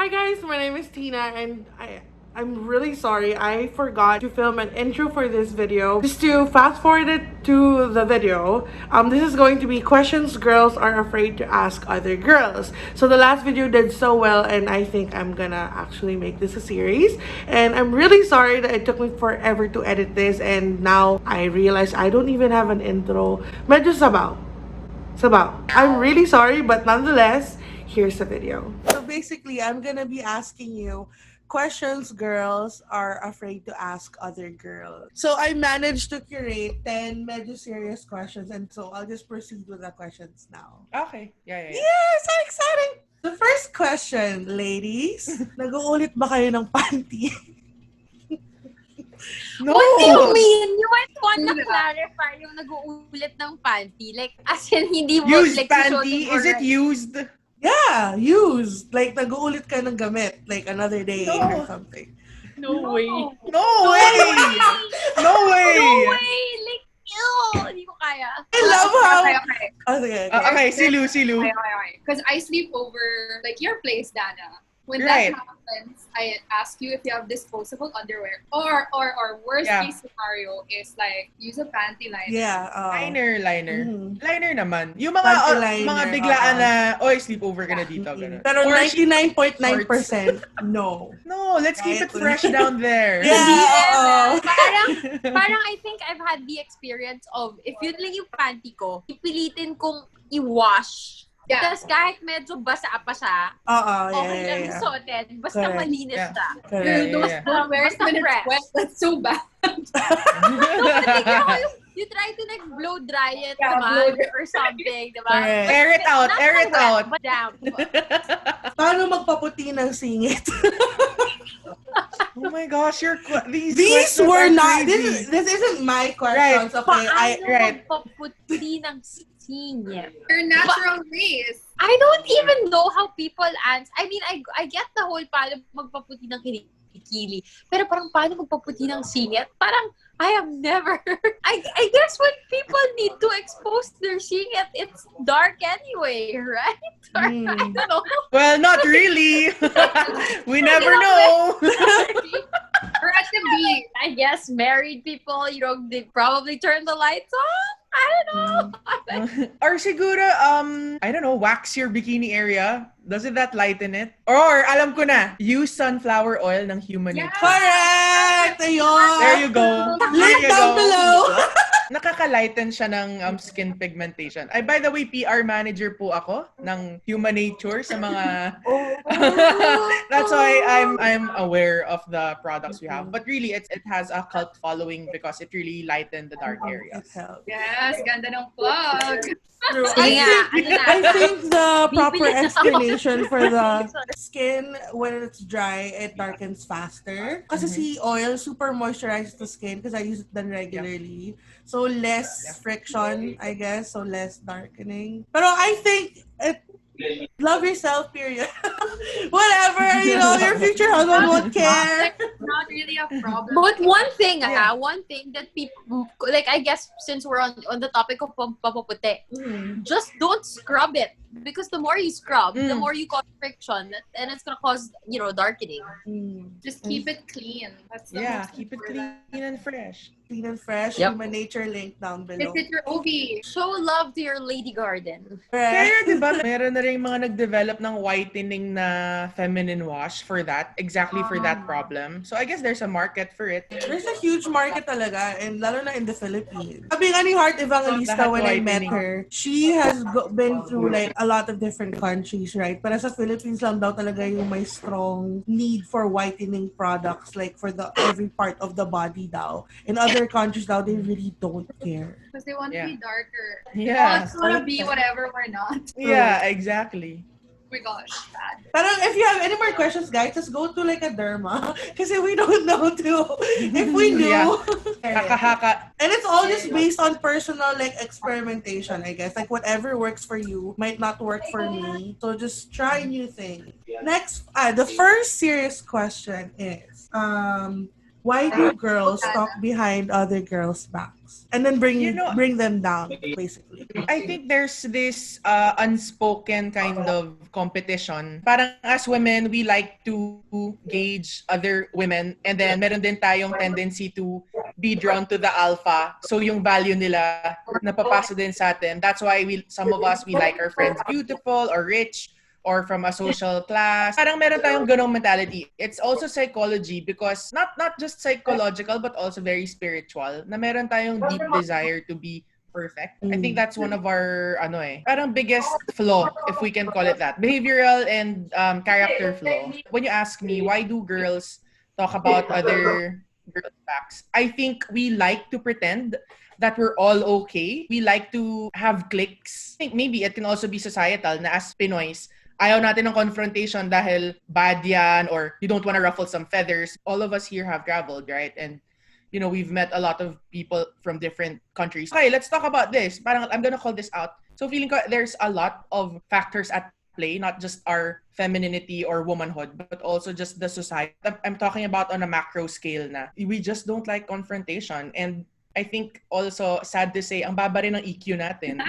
guys, my name is Tina and I'm really sorry I forgot to film an intro for this video. Just to fast forward it to the video, this is going to be questions girls are afraid to ask other girls. So the last video did so well and I think I'm gonna actually make this a series. And I'm really sorry that it took me forever to edit this and now I realize I don't even have an intro. Medyo sabaw. I'm really sorry, but nonetheless, here's the video. So basically, I'm gonna be asking you questions girls are afraid to ask other girls. So I managed to curate 10 medyo serious questions, and so I'll just proceed with the questions now. Okay. Yeah. Yeah, so exciting! The first question, ladies. Nag-uulit ba kayo ng panty? No! What do you mean? You might want to clarify yung nag-uulit ng panty. Like, as in, hindi mo Used like, panty? Is it used? Yeah, used. Like, nag-uulit ka ng gamit. Like, another day or something. No way. No way! No way! No way! Like, ew! Hindi ko kaya. I love how... Okay. Oh, sige. Okay, si Lou. Okay. Because I sleep over, like, your place, Dana. When Right. that happens, I ask you if you have disposable underwear. Or worst case scenario is, like, use a panty liner. Yeah. Liner. Mhm. Liner naman. Yung mga Panty liner, mga biglaan na, oy, sleepover ka na dito. Ganun. Pero Or 99.9% no. No, let's keep it fresh down there. Yeah, Parang I think I've had the experience of, if yun lang yung panty ko, ipilitin kong i-wash. Yeah. Tapos kahit medyo basa pa siya, okay lang yeah. suotin, basta Correct. malinis Yeah. siya. Correct. Those Yeah. footwear Basta when it's fresh. wet, that's so bad. You try to like blow dry it Yeah, naman blow or something, diba? Correct. Air it out, Not air it wet, out. but damp. Paano magpaputi ng singit? Oh my gosh, these These questions were are not, crazy. this isn't my questions, okay? Right. Paano magpaputi ng singit? Your natural ways. I don't even know how people answer. I mean, I get the whole paano magpaputi ng kilikili. Pero parang paano magpaputi ng singit? Parang, I have never... I guess when people need to expose their singit, it's dark anyway, right? Or, I don't know. Well, not really. We never know. Or at the beach. I guess married people, they probably turn the lights on. I don't know. Or siguro, I don't know, wax your bikini area. Doesn't that lighten it? Or, alam ko na, use sunflower oil ng human nature. Correct! Ayun! There you go. Link down below! Nakaka-lighten siya ng skin pigmentation. Ay, by the way, PR manager po ako ng Human Nature sa mga... That's why I'm aware of the products we have. But really, it has a cult following because it really lightened the dark areas. Yes, ganda ng plug. True. Sige nga, I think the proper Bibili na ako. explanation for the skin, when it's dry, it darkens faster. Kasi si oil super moisturizes the skin because I use it then regularly. So less friction, I guess. So less darkening. Pero I think love yourself, period. Whatever, your future husband won't care. Not really a problem. But one thing that people, like, I guess since we're on the topic of papaputi, just don't scrub it. Because the more you scrub, the more you cause friction, and it's gonna cause, darkening. Just keep it clean. That's the most Keep it important. clean and fresh. Clean and fresh. Yep. Human Nature link down below. Visit your OB. Show love to your lady garden. Pero diba, meron na rin mga nag-develop ng whitening na feminine wash for that, exactly for that problem. So I guess there's a market for it. There's a huge market talaga, and lalo na in the Philippines. Sabi nga ni Heart Evangelista when I met her, she has been through like a lot of different countries, right? Pero sa Philippines lang daw talaga yung may strong need for whitening products, like for every part of the body daw. In other countries daw, they really don't care. Because they want to be darker. Yeah. Oh, it's gonna be whatever we're not. Yeah, exactly. Oh my gosh, bad. Pero if you have any more questions, guys, just go to like a derma. Kasi we don't know too. If we knew. Haka-haka. And it's all just based on personal like experimentation, I guess. Like whatever works for you might not work for me. So just try new things. Next, the first serious question is, Why do girls talk behind other girls' backs and then bring You know, bring them down, basically? I think there's this unspoken kind of competition. Parang as women, we like to gauge other women, and then meron din tayong tendency to be drawn to the alpha. So yung value nila napapasa din sa atin. That's why some of us, we like our friends beautiful or rich or from a social class. Parang meron tayong ganong mentality. It's also psychology because not just psychological but also very spiritual. Na meron tayong deep desire to be perfect. I think that's one of our parang biggest flaw, if we can call it that. Behavioral and character flaw. When you ask me, why do girls talk about other girls' backs? I think we like to pretend that we're all okay. We like to have cliques. I think maybe it can also be societal na as Pinoys, ayaw natin ng confrontation dahil bad yan or you don't want to ruffle some feathers. All of us here have traveled, right? And we've met a lot of people from different countries. Okay, let's talk about this. Parang I'm gonna call this out. So feeling ko there's a lot of factors at play, not just our femininity or womanhood, but also just the society. I'm talking about on a macro scale na. We just don't like confrontation. And I think also, sad to say, ang baba rin ng EQ natin.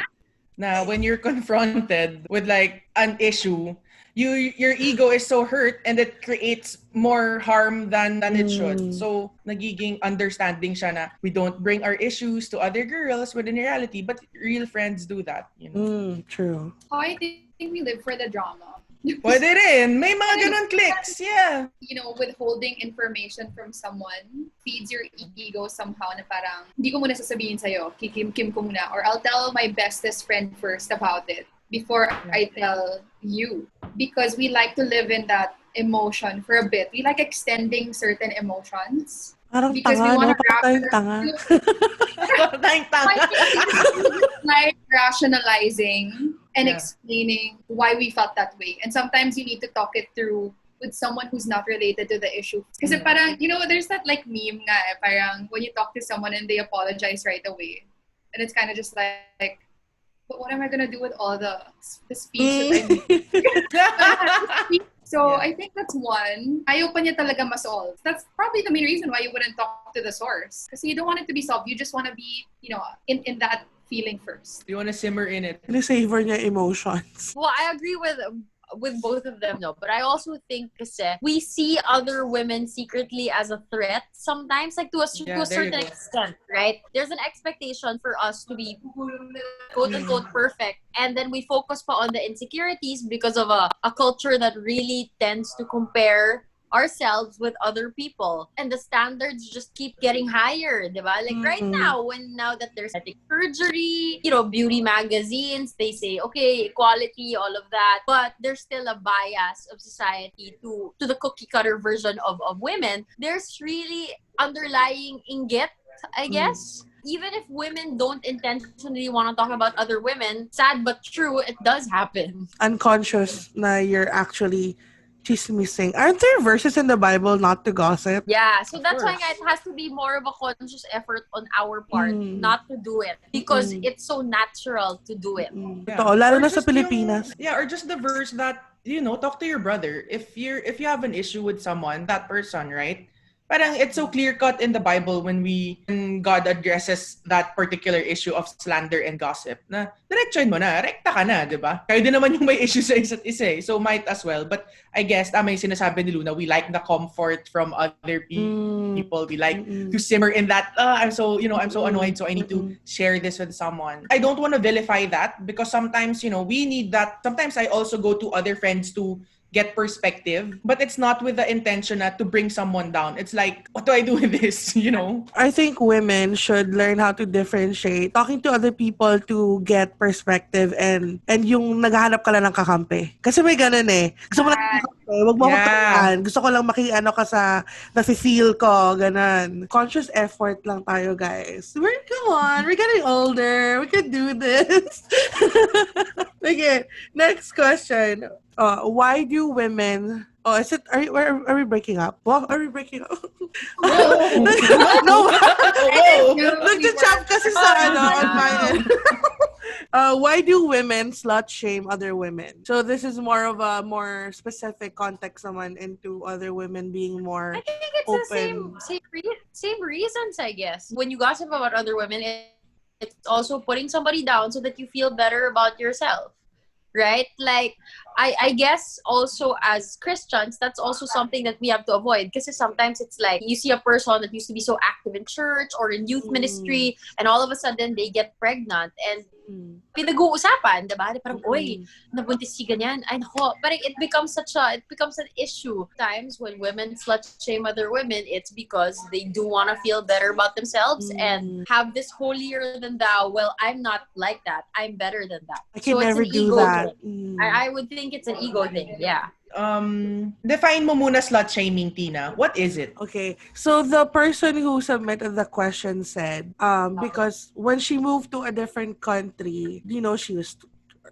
Na when you're confronted with like an issue, your ego is so hurt and it creates more harm than it should. So nagiging understanding siya na we don't bring our issues to other girls, when in reality, but real friends do that. True. I think we live for the drama. Pwede rin. May mga ganun clicks. Yeah. Withholding information from someone feeds your ego somehow na parang, hindi ko muna sasabihin sa'yo, kikim ko muna. Or I'll tell my bestest friend first about it before I tell you. Because we like to live in that emotion for a bit. We like extending certain emotions. Parang because tanga, we want no? to Parang tanga. like rationalizing and explaining why we felt that way. And sometimes you need to talk it through with someone who's not related to the issue. Kasi parang, there's that like meme nga parang when you talk to someone and they apologize right away. And it's kind of just like, but what am I going to do with all the speech that I made? So I think that's one. Ayaw pa niya talaga ma-solve. That's probably the main reason why you wouldn't talk to the source. Because you don't want it to be solved. You just want to be, in that feeling first. You want to simmer in it. Savor niya emotions. Well, I agree with both of them, no. But I also think kasi we see other women secretly as a threat sometimes, like to a certain extent, right? There's an expectation for us to be quote-unquote perfect, and then we focus pa on the insecurities because of a culture that really tends to compare ourselves with other people, and the standards just keep getting higher, diba? Like right now that there's aesthetic surgery, beauty magazines, they say okay, equality, all of that, but there's still a bias of society to the cookie cutter version of women. There's really underlying inggit, I guess. Even if women don't intentionally want to talk about other women, sad but true, it does happen. Unconscious na you're actually chismising. Aren't there verses in the Bible not to gossip? Yeah, so that's why it has to be more of a conscious effort on our part not to do it because it's so natural to do it. Yeah. Lalo na sa Pilipinas. Or just the verse that, talk to your brother. If you have an issue with someone, that person, right? Parang it's so clear-cut in the Bible when God addresses that particular issue of slander and gossip na diretsoin mo na, rekta ka na, di ba? Kayo din naman yung may issue sa isa't isa so might as well. But I guess, tama yung sinasabi ni Luna, we like the comfort from other people. We like to simmer in that, I'm so annoyed, so I need to share this with someone. I don't want to vilify that because sometimes, we need that. Sometimes I also go to other friends to get perspective, but it's not with the intention to bring someone down. It's like, what do I do with this, I think women should learn how to differentiate talking to other people to get perspective and yung naghahanap ka lang ng kakampi. Kasi may ganun gusto mo lang kakampi, wag mo akong tayan. Gusto ko lang makiano ka sa nafe-feel ko, ganun. Conscious effort lang tayo, guys. Come on, we're getting older. We can do this. Okay, next question. Why do women... is it... Are we breaking up? What? Are we breaking up? No. Nag-chat kasi sa on my end. Why do women slut shame other women? So this is more of a more specific context naman into other women being more I think it's open. the same reasons, I guess. When you gossip about other women, it's also putting somebody down so that you feel better about yourself. Right? Like, I guess also as Christians, that's also something that we have to avoid. Because sometimes it's like, you see a person that used to be so active in church or in youth ministry, and all of a sudden, they get pregnant. And pinag-uusapan, diba? Parang, oy, nabuntis si ganyan. Ay, nako. But it becomes an issue. Times when women slut shame other women, it's because they do want to feel better about themselves and have this holier than thou. Well, I'm not like that. I'm better than that. I can never do that. I would think it's an ego thing, yeah. Define mo muna slut shaming, Tina. What is it? Okay, so the person who submitted the question said, because when she moved to a different country, she was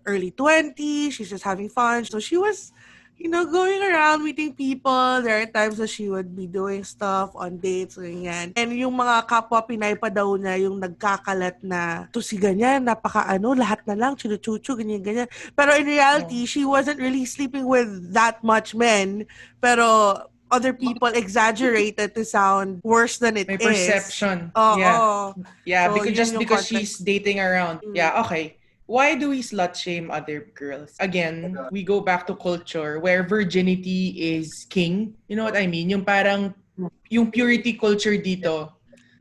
early 20s, she's just having fun. So she was, going around meeting people. There are times that she would be doing stuff on dates, ganyan. And yung mga kapwa Pinay pa daw niya, yung nagkakalat na, to si ganyan, lahat na lang, chuchu, ganyan. Pero in reality, she wasn't really sleeping with that much men. Pero other people exaggerated to sound worse than it May is. perception. Yeah. Yeah, So, because she's dating around. Yeah, okay. Why do we slut shame other girls? Again, we go back to culture where virginity is king. You know what I mean? Yung parang, yung purity culture dito,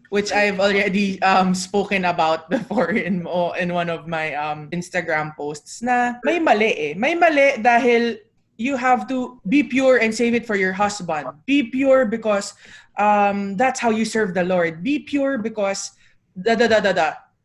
which I've already spoken about before in one of my Instagram posts, na may mali eh. May mali dahil you have to be pure and save it for your husband. Be pure because that's how you serve the Lord. Be pure because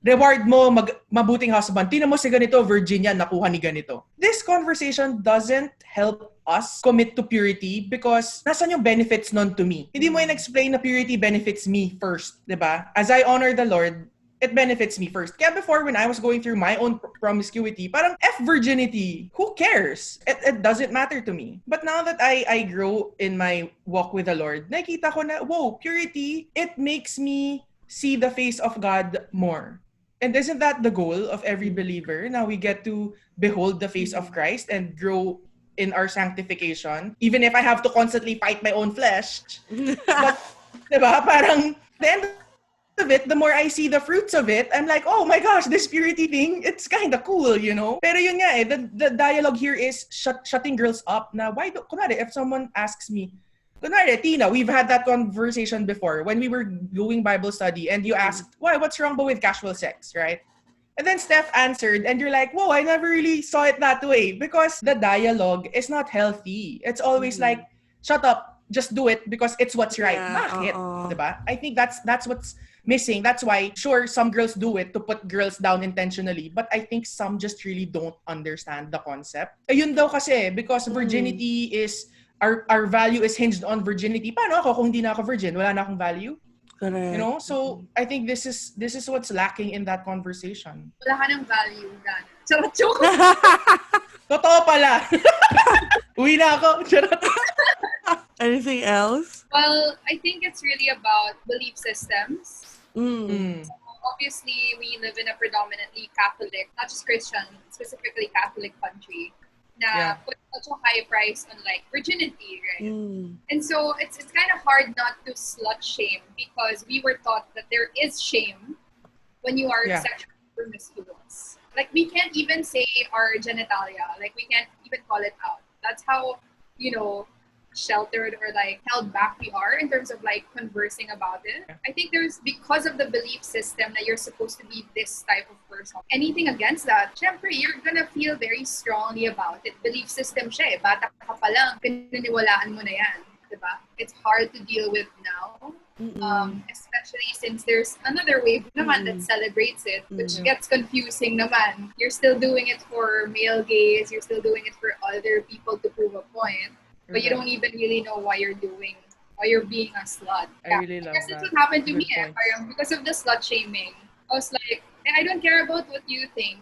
reward mo mabuting husband. Tingnan mo si ganito, virgin yan, nakuha ni ganito. This conversation doesn't help us commit to purity because nasan yung benefits nun to me? Hindi mo in-explain na purity benefits me first, diba? As I honor the Lord, it benefits me first. Kaya before, when I was going through my own promiscuity, parang F virginity, who cares? It doesn't matter to me. But now that I grow in my walk with the Lord, nakita ko na, whoa, purity, it makes me see the face of God more. And isn't that the goal of every believer? Now we get to behold the face of Christ and grow in our sanctification, even if I have to constantly fight my own flesh. But, diba, parang, the end of it, the more I see the fruits of it, I'm like, oh my gosh, this purity thing, it's kind of cool, Pero yun nga eh, the dialogue here is shutting girls up. Na why kunwari, if someone asks me, kunwari, Tina, we've had that conversation before when we were doing Bible study and you asked, what's wrong with casual sex, right? And then Steph answered and you're like, whoa, I never really saw it that way because the dialogue is not healthy. It's always like, shut up, just do it because it's what's right. Bakit? Diba? I think that's what's missing. That's why, sure, some girls do it to put girls down intentionally, but I think some just really don't understand the concept. Ayun daw kasi, because virginity is, our value is hinged on virginity. Paano ako kung hindi na ako virgin? Wala na akong value? Correct. So I think this is what's lacking in that conversation. Wala ka ng value, Dan. Charot, joke. Totoo pala. Uwi na ako. Charot. Anything else? Well, I think it's really about belief systems. So obviously, we live in a predominantly Catholic, not just Christian, specifically Catholic country. Na put such a high price on like virginity, right? And so it's kind of hard not to slut shame because we were taught that there is shame when you are sexually promiscuous. Like we can't even say our genitalia, like we can't even call it out. That's how, sheltered or like held back we are in terms of like conversing about it. I think there's, because of the belief system that you're supposed to be this type of person, anything against that, syempre, you're gonna feel very strongly about it. Belief system siya eh. Bata ka pa lang, pinaniwalaan mo na yan. Diba? It's hard to deal with now. Especially since there's another wave naman that celebrates it, which gets confusing naman. You're still doing it for male gaze, you're still doing it for other people to prove a point. But you don't even really know why you're being a slut. I really love that. that. That's what happened to Good me. Because of the slut shaming. I was like, I don't care about what you think.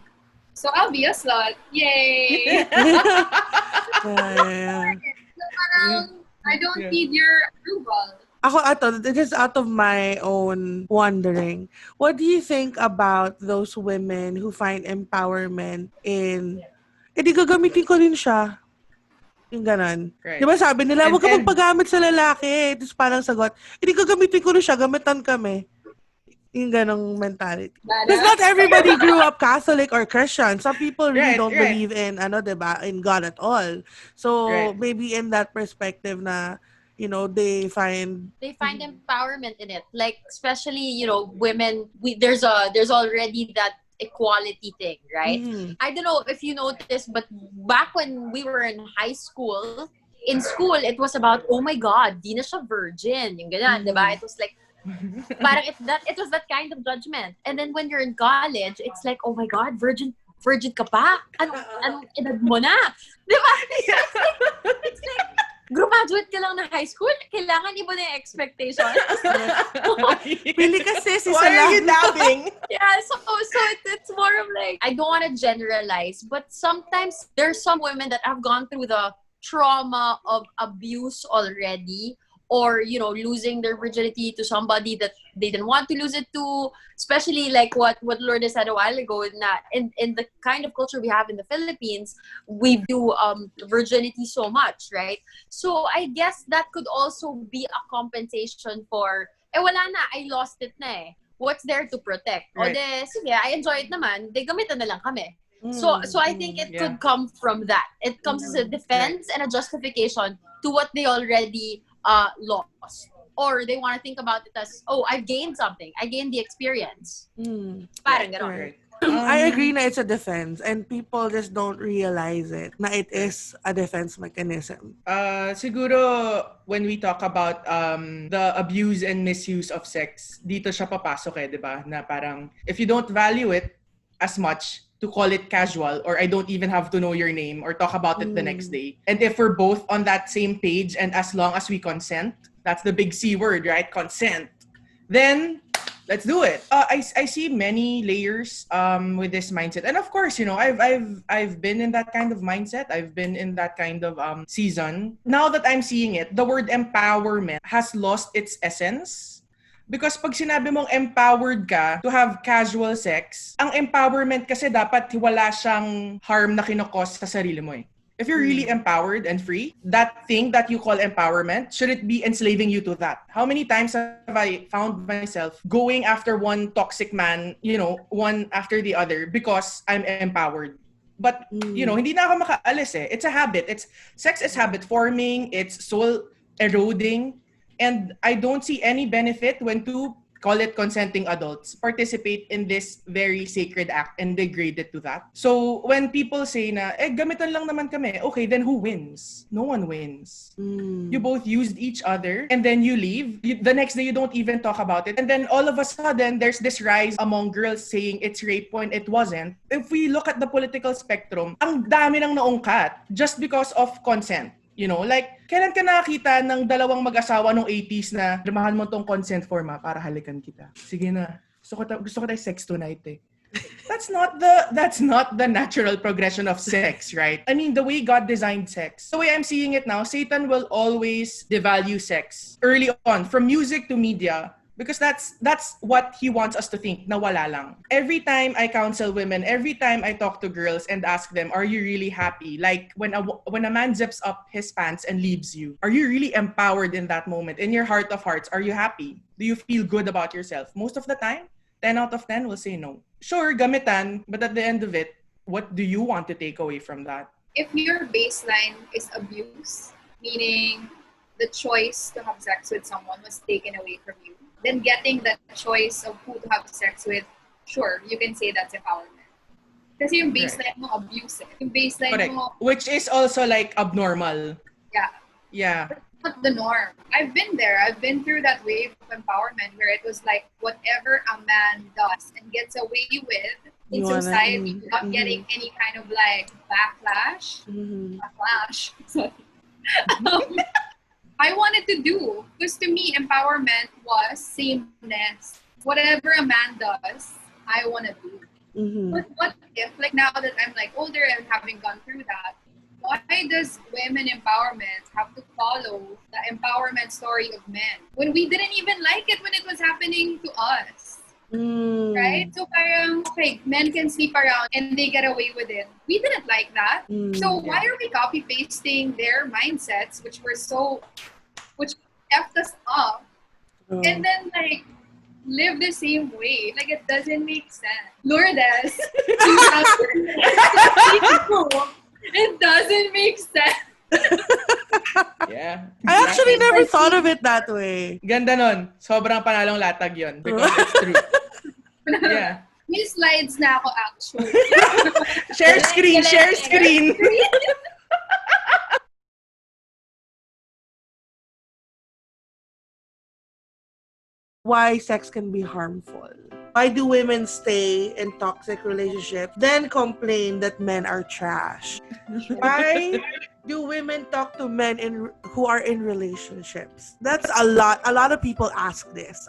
So I'll be a slut. Yay! So I don't need your approval. This is out of my own wondering. What do you think about those women who find empowerment in, di gagamitin ko rin siya. Yung ganon. Di Right. ba sabi nila, And huwag ka magpagamit sa lalaki. Tapos parang sagot, di gagamitin ko rin siya, gamitan kami. Yung ganong mentality. Because not everybody grew up Catholic or Christian. Some people really don't believe in, diba, in God at all. So, maybe in that perspective na, they find empowerment in it. Like, especially, women, there's already that equality thing, right? I don't know if you noticed, but back when we were in high school, in school, it was about, oh my God, di na siya virgin. Yung ganyan, diba? It was like, parang it was that kind of judgment. And then when you're in college, it's like, oh my God, virgin ka pa? Anong edad mo na? Diba? It's like, graduate ka lang na high school, kailangan iba na yung expectations. Pili kasi si Why are you dabbing? Yeah, so it's more of like, I don't want to generalize, but sometimes there's some women that have gone through the trauma of abuse already, or losing their virginity to somebody that they didn't want to lose it to, especially like what Lourdes said a while ago, na in the kind of culture we have in the Philippines, we view virginity so much, right? So I guess that could also be a compensation for, wala na, I lost it na eh. What's there to protect? Right. O de, sige, I enjoy it naman, de gamitan na lang kami. So I think it could come from that. It comes as a defense and a justification to what they already lost, or they want to think about it as, oh, I've gained something, I gained the experience. Parang ganon. Right. I agree na it's a defense, and people just don't realize it na it is a defense mechanism. Siguro when we talk about the abuse and misuse of sex, dito siya papasok eh, 'di ba? Na parang if you don't value it as much, to call it casual, or I don't even have to know your name or talk about it the next day. And if we're both on that same page, and as long as we consent, that's the big C word, right? Consent. Then let's do it. I see many layers with this mindset, and of course, I've been in that kind of mindset. I've been in that kind of season. Now that I'm seeing it, the word empowerment has lost its essence. Because pag sinabi mong empowered ka to have casual sex, ang empowerment kasi dapat wala siyang harm na kinokos sa sarili mo eh. If you're really empowered and free, that thing that you call empowerment, should it be enslaving you to that? How many times have I found myself going after one toxic man, one after the other, because I'm empowered? But, hindi na ako makaalis eh. It's a habit. Sex is habit forming, it's soul eroding. And I don't see any benefit when two, call it consenting adults, participate in this very sacred act and degrade it to that. So when people say na, gamitan lang naman kami, okay, then who wins? No one wins. You both used each other and then you leave. The next day you don't even talk about it. And then all of a sudden, there's this rise among girls saying it's rape when it wasn't. If we look at the political spectrum, ang dami nang naungkat just because of consent. Like, kailan ka nakakita ng dalawang mag-asawa nung 80s na dramahan mo tong consent form para halikan kita? Sige na. Gusto ko tayo sex tonight eh. That's not the natural progression of sex, right? I mean, the way God designed sex, the way I'm seeing it now, Satan will always devalue sex early on, from music to media. Because that's what he wants us to think, na wala lang. Every time I counsel women, every time I talk to girls and ask them, are you really happy? Like when a man zips up his pants and leaves you, are you really empowered in that moment? In your heart of hearts, are you happy? Do you feel good about yourself? Most of the time, 10 out of 10 will say no. Sure, gamitan, but at the end of it, what do you want to take away from that? If your baseline is abuse, meaning the choice to have sex with someone was taken away from you, then getting the choice of who to have sex with, sure, you can say that's empowerment. Kasi yung baseline mo abuse eh. Yung baseline mo... Which is also like abnormal. Yeah. Yeah. But not the norm. I've been there. I've been through that wave of empowerment where it was like whatever a man does and gets away with in society without getting any kind of like backlash. Backlash. Sorry. I wanted to do, because to me, empowerment was sameness. Whatever a man does, I want to do. But what if, like now that I'm like older and having gone through that, why does women empowerment have to follow the empowerment story of men when we didn't even like it when it was happening to us? Right? So parang, okay, men can sleep around and they get away with it. We didn't like that. So why are we copy-pasting their mindsets, which effed us up, and then like live the same way? Like, it doesn't make sense. Lourdes, it doesn't make sense. Yeah. I actually never thought of it that way. Ganda nun. Sobrang panalong latag yun. Because it's true. Yeah. May slides na ako actually. Share screen, share screen. Why sex can be harmful. Why do women stay in toxic relationships, then complain that men are trash? Why do women talk to men who are in relationships? That's a lot. A lot of people ask this.